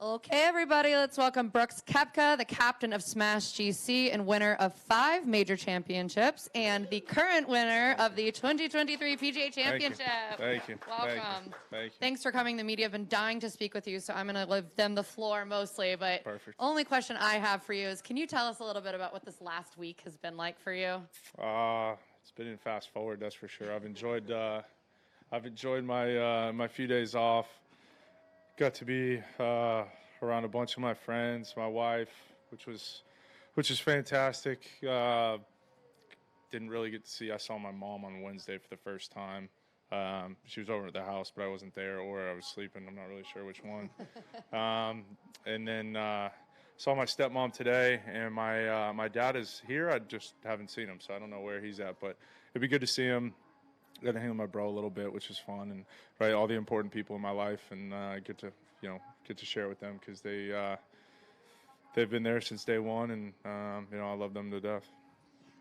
Okay, everybody, let's welcome Brooks Koepka, the captain of Smash GC and winner of 5 major championships, and the current winner of the 2023 PGA Championship. Thank you. Welcome. Thank you. Thanks for coming. The media have been dying to speak with you, so I'm going to give them the floor mostly. But Perfect. Only question I have for you is, can you tell us a little bit about what this last week has been like for you? It's been in fast forward, that's for sure. I've enjoyed my my few days off. Got to be around a bunch of my friends, my wife, which was fantastic. Didn't really get to see. I saw my mom on Wednesday for the first time. She was over at the house, but I wasn't there, or I was sleeping. I'm not really sure which one. And then saw my stepmom today, and my dad is here. I just haven't seen him, so I don't know where he's at. But it'd be good to see him. Got to hang with my bro a little bit, which is fun, and right, all the important people in my life, and get to share with them because they've been there since day one, and I love them to death.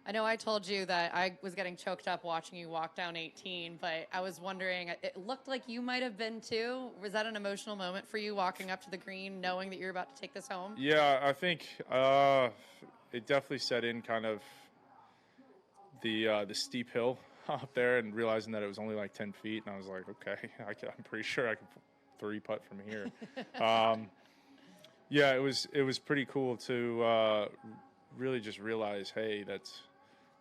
I know I told you that I was getting choked up watching you walk down 18, but I was wondering, it looked like you might have been too. Was that an emotional moment for you walking up to the green, knowing that you're about to take this home? Yeah, I think it definitely set in kind of the steep hill up there, and realizing that it was only like 10 feet, and I was like, okay, I'm pretty sure I can 3-putt from here. Yeah, it was pretty cool to really just realize, hey, that's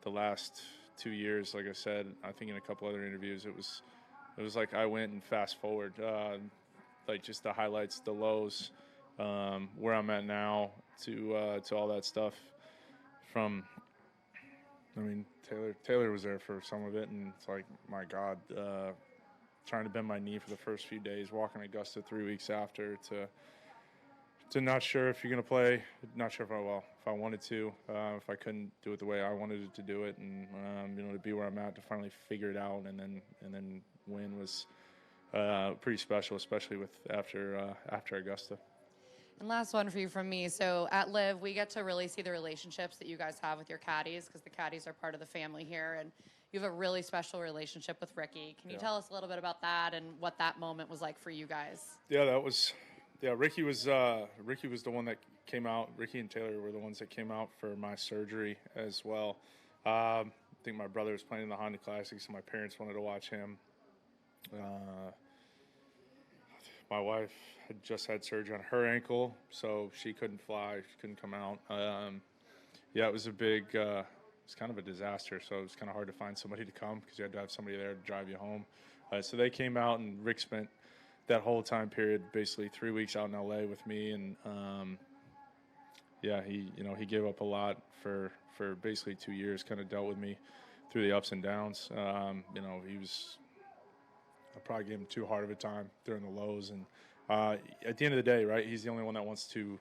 the last 2 years. Like I said, I think in a couple other interviews, it was like I went and fast forward, like just the highlights, the lows, where I'm at now, to all that stuff. From, I mean, Taylor was there for some of it, and it's like, my God, trying to bend my knee for the first few days, walking Augusta 3 weeks after, to not sure if you're going to play, not sure if I wanted to, if I couldn't do it the way I wanted it to do it, and to be where I'm at, to finally figure it out, and then win was pretty special, especially after Augusta. And last one for you from me. So at LIV, we get to really see the relationships that you guys have with your caddies, because the caddies are part of the family here, and you have a really special relationship with Ricky. Can you tell us a little bit about that and what that moment was like for you guys? Yeah, Ricky was the one that came out. Ricky and Taylor were the ones that came out for my surgery as well. I think my brother was playing in the Honda Classic, so my parents wanted to watch him. My wife had just had surgery on her ankle, so she couldn't fly. She couldn't come out. Yeah, it was it's kind of a disaster, so it was kind of hard to find somebody to come because you had to have somebody there to drive you home. So they came out, and Rick spent that whole time period basically 3 weeks out in LA with me, and he gave up a lot for basically 2 years, kind of dealt with me through the ups and downs. I probably gave him too hard of a time during the lows, and at the end of the day, right, he's the only one that wants to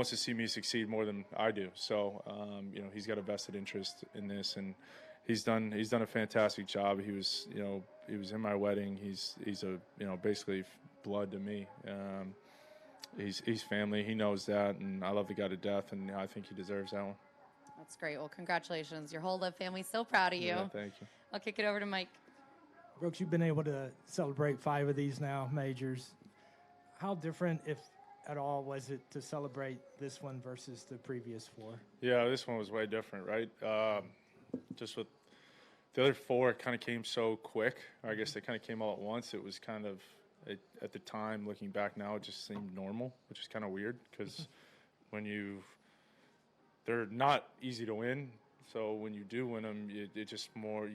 see me succeed more than I do. So he's got a vested interest in this, and he's done a fantastic job. He was in my wedding. He's basically blood to me. He's family. He knows that, and I love the guy to death, and I think he deserves that one. That's great. Well, congratulations. Your whole LIV family's so proud of you. Yeah, thank you. I'll kick it over to Mike. Brooks, you've been able to celebrate 5 of these now, majors. How different, if at all, was it to celebrate this one versus the previous 4? Yeah, this one was way different, right? Just with the other 4, it kind of came so quick. I guess they kind of came all at once. It was kind of, at the time, looking back now, it just seemed normal, which is kind of weird because they're not easy to win. So when you do win them, you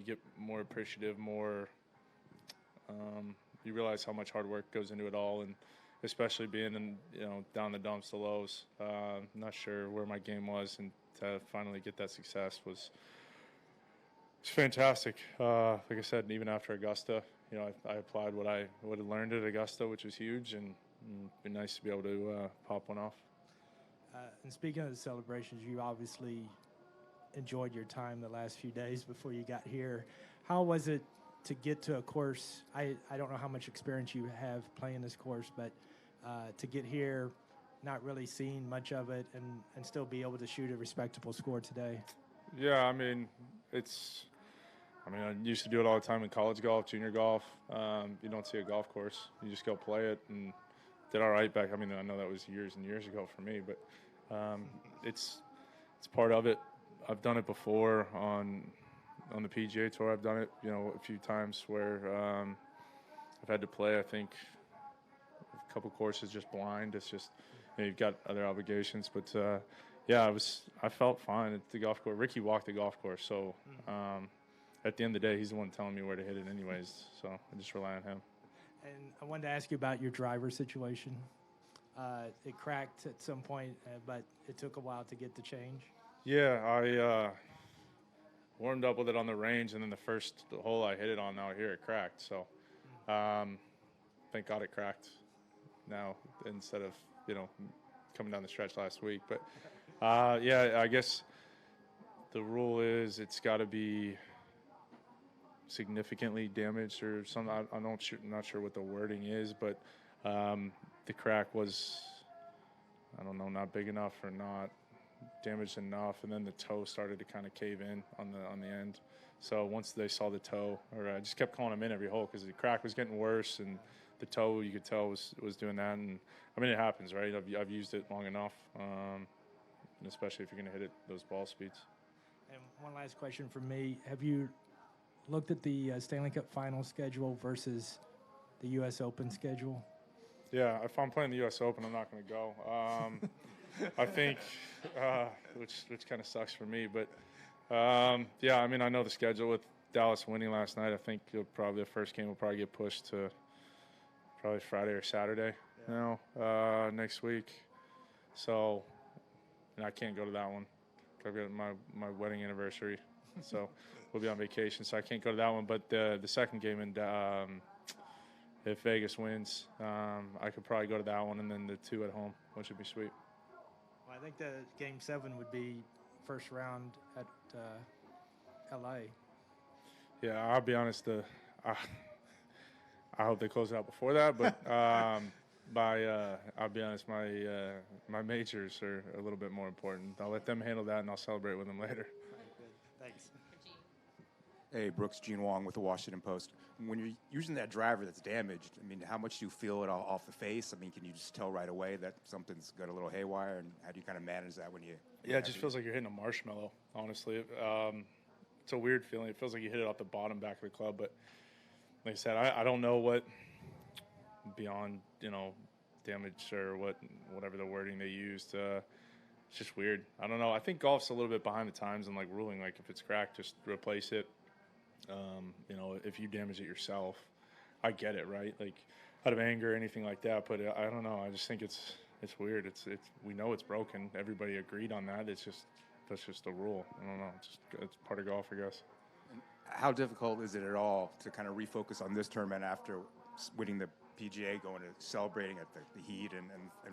get more appreciative, more. You realize how much hard work goes into it all, and especially being down the dumps, the lows. Not sure where my game was, and to finally get that success was fantastic. Like I said, even after Augusta, I applied what I would have learned at Augusta, which was huge, and it'd be nice to be able to pop one off. And speaking of the celebrations, you obviously enjoyed your time the last few days before you got here. How was it to get to a course? I don't know how much experience you have playing this course, but to get here, not really seeing much of it, and still be able to shoot a respectable score today. Yeah, I used to do it all the time in college golf, junior golf. You don't see a golf course. You just go play it, and did all right back. I mean, I know that was years and years ago for me, but it's part of it. I've done it before on the PGA Tour. I've done it, a few times where I've had to play. I think a couple courses just blind. It's just you've got other obligations, but yeah, I felt fine at the golf course. Ricky walked the golf course, so at the end of the day, he's the one telling me where to hit it anyways. So I just rely on him. And I wanted to ask you about your driver situation. It cracked at some point, but it took a while to get the change. Yeah, I warmed up with it on the range, and then the first hole I hit it on out here, it cracked. So thank God it cracked now instead of, coming down the stretch last week. But, yeah, I guess the rule is it's got to be significantly damaged or something. I'm not sure what the wording is, but the crack was, I don't know, not big enough or not damaged enough, and then the toe started to kind of cave in on the end. So once they saw the toe, or I just kept calling him in every hole because the crack was getting worse, and the toe, you could tell, was doing that. And I mean, it happens, right? I've used it long enough, and especially if you're going to hit it those ball speeds. And one last question from me: have you looked at the Stanley Cup final schedule versus the U.S. Open schedule? Yeah, if I'm playing the U.S. Open, I'm not going to go. I think, which kind of sucks for me, but yeah, I mean, I know the schedule with Dallas winning last night. I think probably the first game will probably get pushed to probably Friday or Saturday next week. So, and I can't go to that one. I've got my wedding anniversary, so we'll be on vacation, so I can't go to that one. But the second game, if Vegas wins, I could probably go to that one, and then the 2 at home, which would be sweet. Well, I think the Game 7 would be first round at L.A. Yeah, I'll be honest. I hope they close it out before that, but I'll be honest. My majors are a little bit more important. I'll let them handle that, and I'll celebrate with them later. Thanks. Hey, Brooks, Gene Wong with the Washington Post. When you're using that driver that's damaged, I mean, how much do you feel it off the face? I mean, can you just tell right away that something's got a little haywire, and how do you kind of manage that when you? Yeah, it just feels like you're hitting a marshmallow, honestly. It's a weird feeling. It feels like you hit it off the bottom back of the club, but like I said, I don't know what beyond, damage or whatever the wording they used. It's just weird. I don't know. I think golf's a little bit behind the times and ruling, if it's cracked, just replace it. If you damage it yourself, I get it, right? Out of anger or anything like that. But I don't know. I just think it's weird. We know it's broken. Everybody agreed on that. That's just a rule. I don't know. It's part of golf, I guess. How difficult is it at all to kind of refocus on this tournament after winning the PGA, going to celebrating at the Heat and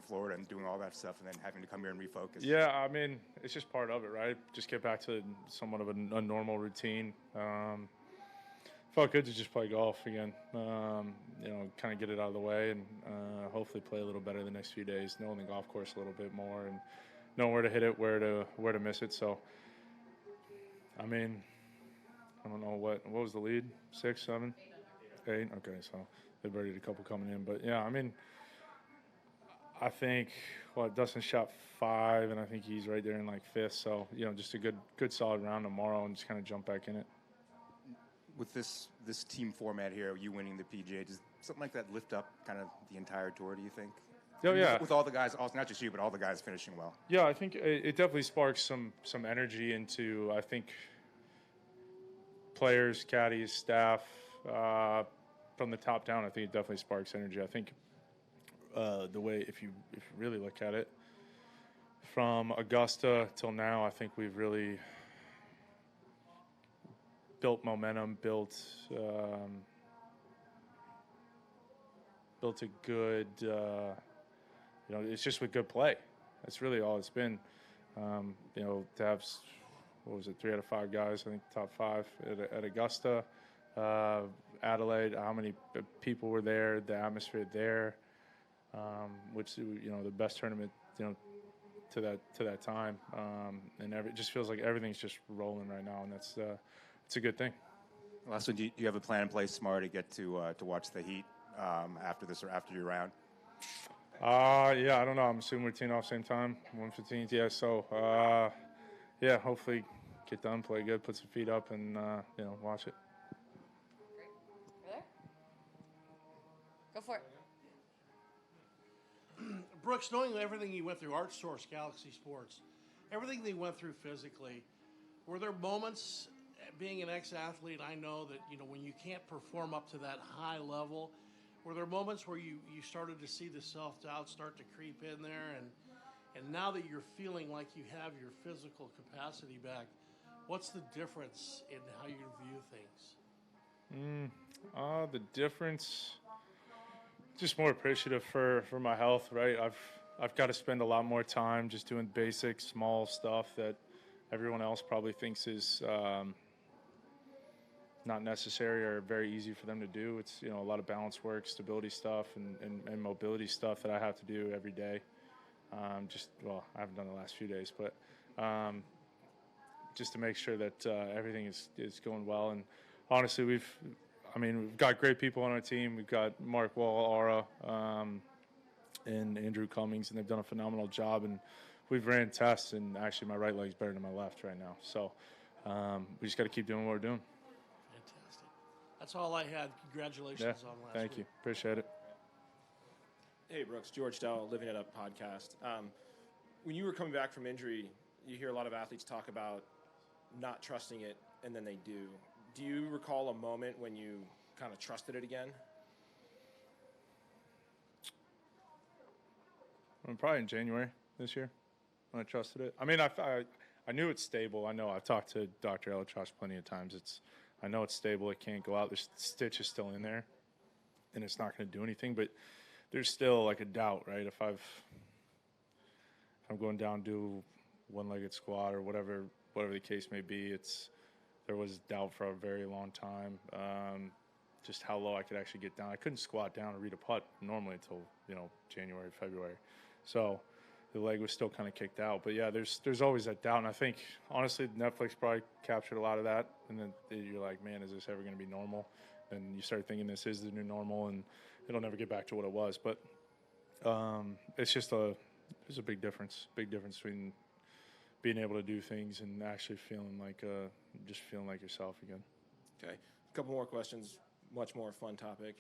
Florida and doing all that stuff, and then having to come here and refocus? Yeah, I mean, it's just part of it, right? Just get back to somewhat of a normal routine. Felt good to just play golf again. Kind of get it out of the way, and hopefully play a little better the next few days, knowing the golf course a little bit more, and know where to hit it, where to miss it. So, I mean, I don't know what was the lead? 6, 7, 8. Okay, so they've already had a couple coming in, but yeah, I mean, I think Dustin shot 5, and I think he's right there in 5th. So just a good solid round tomorrow, and just kind of jump back in it. With this team format here, you winning the PGA, does something like that lift up kind of the entire tour, do you think? Oh, yeah. With all the guys, also not just you, but all the guys finishing well. Yeah, I think it definitely sparks some energy into, I think, players, caddies, staff, from the top down. I think it definitely sparks energy. I think the way, if you really look at it, from Augusta till now, I think we've really built momentum, built a good, it's just with good play. That's really all it's been. To have, 3 out of 5 guys, I think top 5 at Augusta, Adelaide, how many people were there, the atmosphere there, which, the best tournament, to that time. And it just feels like everything's just rolling right now, and that's it's a good thing. Last one, do you have a plan in place tomorrow to get to watch the Heat after this or after your round? Yeah, I don't know. I'm assuming we're teeing off same time, 1:15. Yeah, so yeah, hopefully get done, play good, put some feet up, and watch it. Great. Over there. Go for it. Brooks, knowing everything you went through, Art Source, Galaxy Sports, everything they went through physically, were there moments, being an ex-athlete, I know that, when you can't perform up to that high level, were there moments where you started to see the self-doubt start to creep in there? And now that you're feeling like you have your physical capacity back, what's the difference in how you view things? The difference, just more appreciative for my health, right? I've got to spend a lot more time just doing basic, small stuff that everyone else probably thinks is not necessary or very easy for them to do. It's a lot of balance work, stability stuff, and mobility stuff that I have to do every day. I haven't done the last few days, but just to make sure that everything is going well. And honestly, we've got great people on our team. We've got Mark Wall, Aura, and Andrew Cummings, and they've done a phenomenal job. And we've ran tests, and actually my right leg's better than my left right now. So we just got to keep doing what we're doing. Fantastic. That's all I had. Congratulations on last Thank week. you. Appreciate it. Hey, Brooks, George Dell, Living It Up podcast. When you were coming back from injury, you hear a lot of athletes talk about not trusting it, and then they do. Do you recall a moment when you kind of trusted it again? Probably in January this year when I trusted it. I knew it's stable. I know I've talked to Dr. Elitrosh plenty of times. I know it's stable. It can't go out. The stitch is still in there, and it's not going to do anything. But there's still like a doubt, right? If I'm going down to do one-legged squat or whatever the case may be, there was doubt for a very long time. Just how low I could actually get down. I couldn't squat down or read a putt normally until January, February. So the leg was still kind of kicked out. But yeah, there's always that doubt. And I think honestly, Netflix probably captured a lot of that. And then you're like, man, is this ever going to be normal? And you start thinking this is the new normal, and it'll never get back to what it was. But it's just there's a big difference between being able to do things and actually feeling like yourself again. Okay. A couple more questions. Much more fun topic.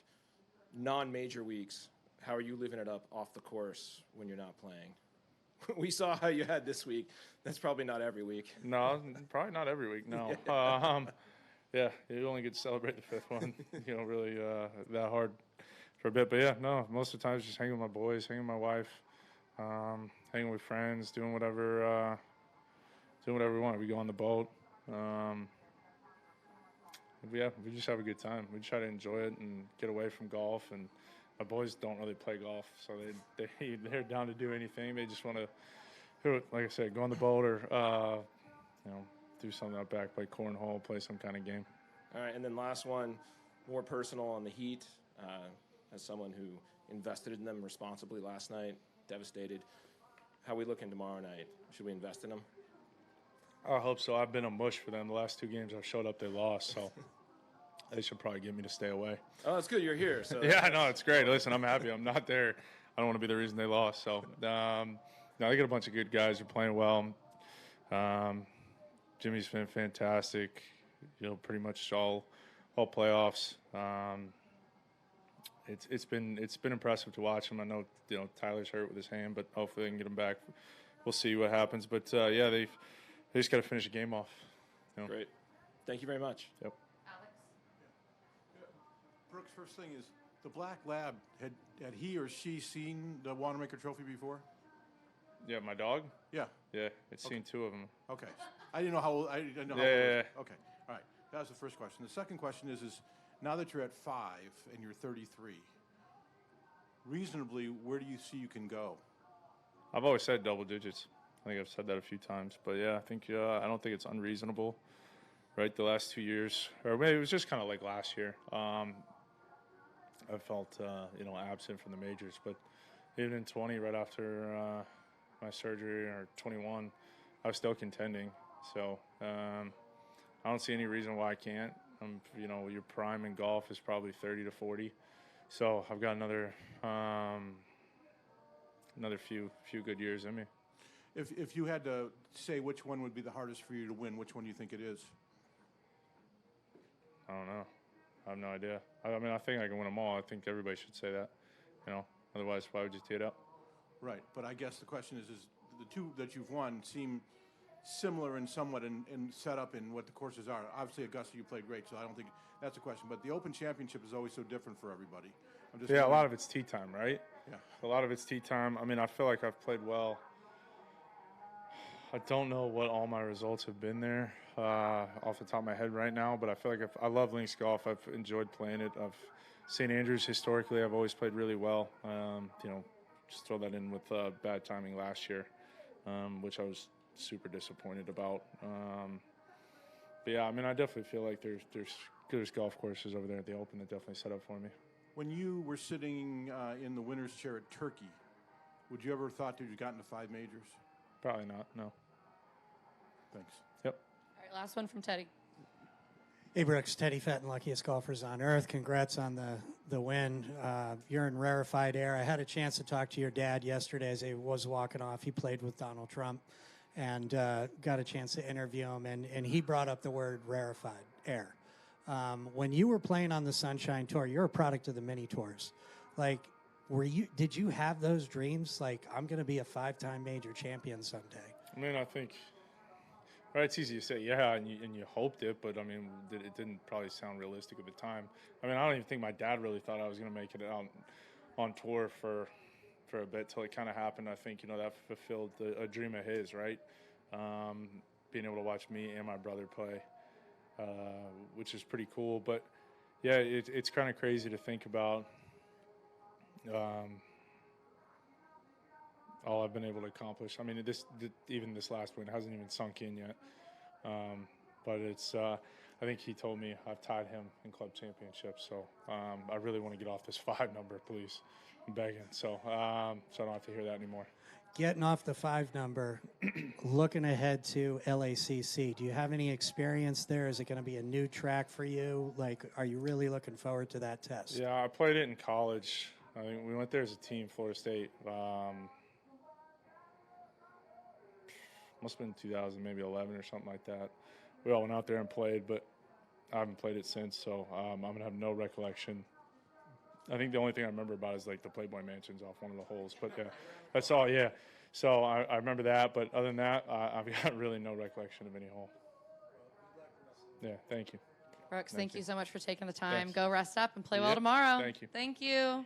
Non-major weeks. How are you living it up off the course when you're not playing? We saw how you had this week. That's probably not every week. No, probably not every week. No. Yeah, you only get to celebrate the fifth one. Really that hard for a bit. But yeah, no. Most of the time, it's just hanging with my boys, hanging with my wife, hanging with friends, doing whatever we want. We go on the boat. Yeah, we just have a good time. We try to enjoy it and get away from golf. And my boys don't really play golf, so they're down to do anything. They just want to, like I said, go on the boat or do something out back, play cornhole, play some kind of game. All right, and then last one, more personal on the Heat. As someone who invested in them responsibly last night, devastated. How are we looking tomorrow night? Should we invest in them? I hope so. I've been a mush for them. The last two games I've showed up, they lost, so they should probably get me to stay away. Oh, that's good. You're here. So yeah, no, it's great. Listen, I'm happy. I'm not there. I don't want to be the reason they lost. So, no, they got a bunch of good guys who are playing well. Jimmy's been fantastic. Pretty much all playoffs. It's been impressive to watch him. I know Tyler's hurt with his hand, but hopefully they can get him back. We'll see what happens. But yeah, they just got to finish the game off. Great. Thank you very much. Yep. Alex? Brooks, first thing is, the Black Lab, had he or she seen the Wanamaker Trophy before? Yeah, my dog? Yeah. Yeah, it's seen two of them. Okay. I didn't know how old. I didn't know how Yeah, old. yeah, yeah. Okay. All right. That was the first question. The second question is now that you're at 5 and you're 33, reasonably, where do you see you can go? I've always said double digits. I think I've said that a few times. But yeah, I don't think it's unreasonable. Right, the last 2 years, or maybe it was just kind of like last year. I felt absent from the majors, but even in 20, right after my surgery, or 21, I was still contending. So I don't see any reason why I can't. Your prime in golf is probably 30 to 40. So I've got another another few good years in me. If you had to say which one would be the hardest for you to win, which one do you think it is? I don't know. I have no idea. I mean, I think I can win them all. I think everybody should say that. Otherwise, why would you tee it up? Right, but I guess the question is the two that you've won seem similar in somewhat in setup in what the courses are. Obviously, Augusta, you played great, so I don't think that's a question. But the Open Championship is always so different for everybody. Yeah, a lot of it's tee time, right? Yeah. A lot of it's tee time. I mean, I feel like I've played well. I don't know what all my results have been there off the top of my head right now, but I feel like I love links golf. I've enjoyed playing it. St. Andrews, historically, I've always played really well. Just throw that in with bad timing last year, which I was super disappointed about. But yeah, I mean, I definitely feel like there's golf courses over there at the Open that definitely set up for me. When you were sitting in the winner's chair at Turkey, would you ever thought that you'd gotten to 5 majors? Probably not, no. Thanks. Yep. All right, last one from Teddy. Hey, Brooks, Teddy Fenton, luckiest golfers on earth. Congrats on the win. You're in rarefied air. I had a chance to talk to your dad yesterday as he was walking off. He played with Donald Trump and got a chance to interview him, and he brought up the word rarefied air. When you were playing on the Sunshine Tour, you're a product of the mini tours. Like, did you have those dreams? Like, I'm going to be a 5-time major champion someday. I mean, I think, right, it's easy to say, yeah, and you hoped it, but I mean, it didn't probably sound realistic at the time. I mean, I don't even think my dad really thought I was going to make it out on tour for a bit till it kind of happened. I think, that fulfilled a dream of his, right? Being able to watch me and my brother play, which is pretty cool. But yeah, it's kind of crazy to think about all I've been able to accomplish. I mean, even this last win hasn't even sunk in yet. But it's, I think he told me I've tied him in club championships. So I really want to get off this 5 number, please. I'm begging. So I don't have to hear that anymore. Getting off the 5 number, looking ahead to LACC, do you have any experience there? Is it going to be a new track for you? Like, are you really looking forward to that test? Yeah, I played it in college. I mean, we went there as a team, Florida State. Must have been 2000, maybe 11 or something like that. We all went out there and played, but I haven't played it since, so I'm going to have no recollection. I think the only thing I remember about is like the Playboy Mansions off one of the holes, but yeah, that's all, yeah. So I remember that, but other than that, I've got really no recollection of any hole. Yeah, thank you. Brooks, thank you so much for taking the time. Thanks. Go rest up and play well Yep, tomorrow. thank you. Thank you.